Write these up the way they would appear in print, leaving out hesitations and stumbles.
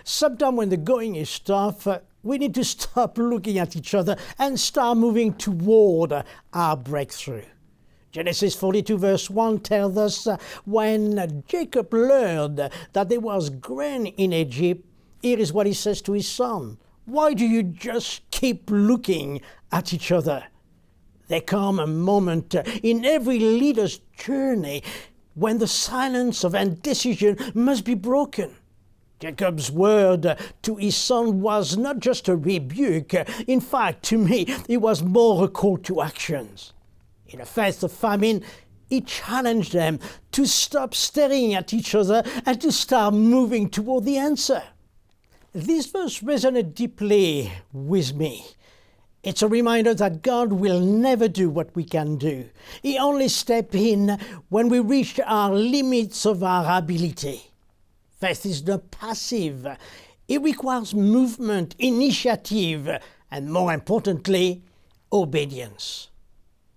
Sometimes when the going is tough, we need to stop looking at each other and start moving toward our breakthrough. Genesis 42 verse 1 tells us when Jacob learned that there was grain in Egypt, here is what he says to his son. Why do you just keep looking at each other? There comes a moment in every leader's journey when the silence of indecision must be broken. Jacob's word to his son was not just a rebuke. In fact, to me, it was more a call to actions. In a phase of famine, he challenged them to stop staring at each other and to start moving toward the answer. This verse resonated deeply with me. It's a reminder that God will never do what we can do. He only steps in when we reach our limits of our ability. Faith is not passive. It requires movement, initiative, and more importantly, obedience.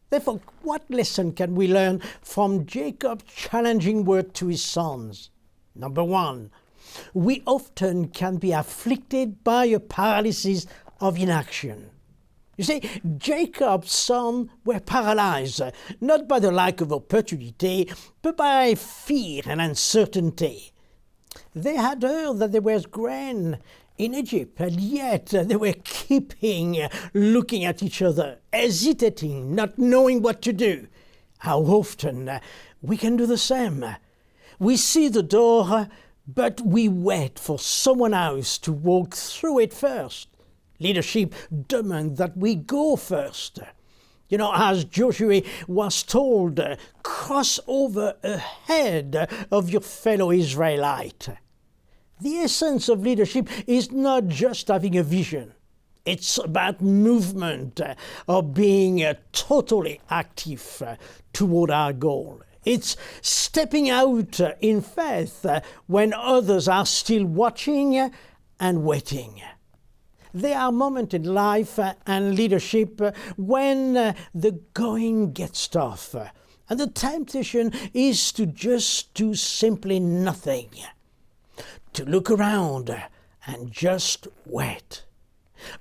Therefore, what lesson can we learn from Jacob's challenging word to his sons? Number one, we often can be afflicted by a paralysis of inaction. You see, Jacob's sons were paralyzed, not by the lack of opportunity, but by fear and uncertainty. They had heard that there was grain in Egypt, and yet they were keeping looking at each other, hesitating, not knowing what to do. How often we can do the same. We see the door, but we wait for someone else to walk through it first. Leadership demands that we go first. You know, as Joshua was told, cross over ahead of your fellow Israelite. The essence of leadership is not just having a vision. It's about movement, of being totally active toward our goal. It's stepping out in faith when others are still watching and waiting. There are moments in life and leadership when the going gets tough, and the temptation is to just do simply nothing, to look around and just wait.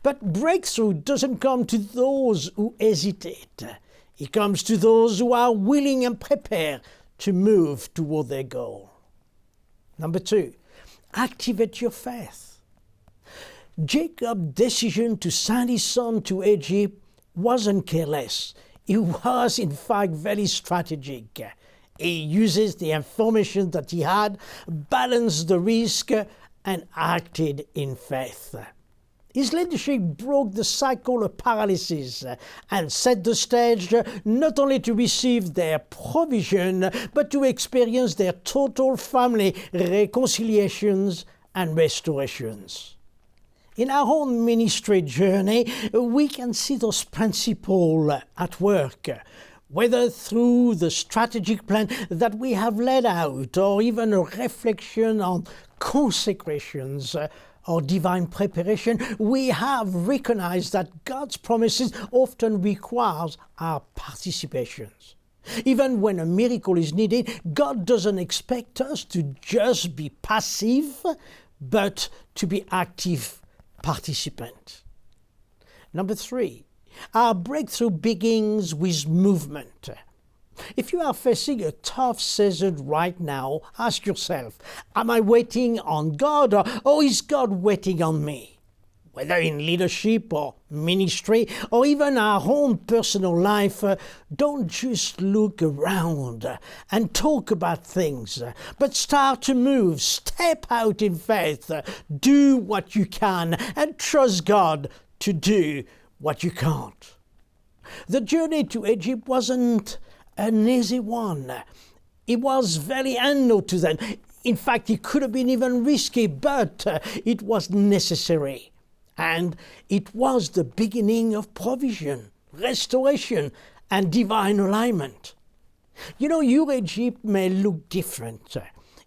But breakthrough doesn't come to those who hesitate. It comes to those who are willing and prepared to move toward their goal. Number two, activate your faith. Jacob's decision to send his son to Egypt wasn't careless. It was, in fact, very strategic. He uses the information that he had, balanced the risk, and acted in faith. His leadership broke the cycle of paralysis and set the stage not only to receive their provision, but to experience their total family reconciliations and restorations. In our own ministry journey, we can see those principles at work, whether through the strategic plan that we have laid out, or even a reflection on consecrations or divine preparation. We have recognized that God's promises often require our participations. Even when a miracle is needed, God doesn't expect us to just be passive, but to be active participant. Number three, our breakthrough begins with movement. If you are facing a tough season right now, ask yourself, am I waiting on God or is God waiting on me? Whether in leadership or ministry or even our own personal life, don't just look around and talk about things, but start to move, step out in faith, do what you can, and trust God to do what you can't. The journey to Egypt wasn't an easy one. It was very unknown to them. In fact, it could have been even risky, but it was necessary. And it was the beginning of provision, restoration, and divine alignment. You know, your Egypt may look different.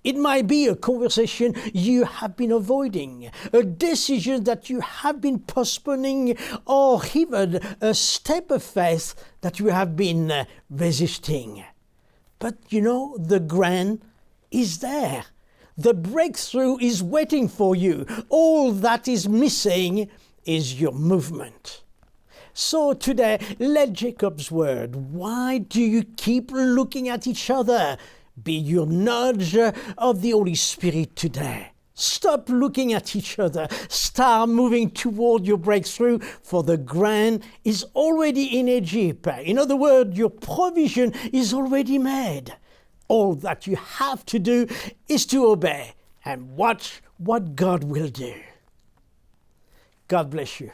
It might be a conversation you have been avoiding, a decision that you have been postponing, or even a step of faith that you have been resisting. But you know, the grain is there. The breakthrough is waiting for you. All that is missing is your movement. So today, let Jacob's word, why do you keep looking at each other, be your nudge of the Holy Spirit today. Stop looking at each other. Start moving toward your breakthrough, for the grain is already in Egypt. In other words, your provision is already made. All that you have to do is to obey and watch what God will do. God bless you.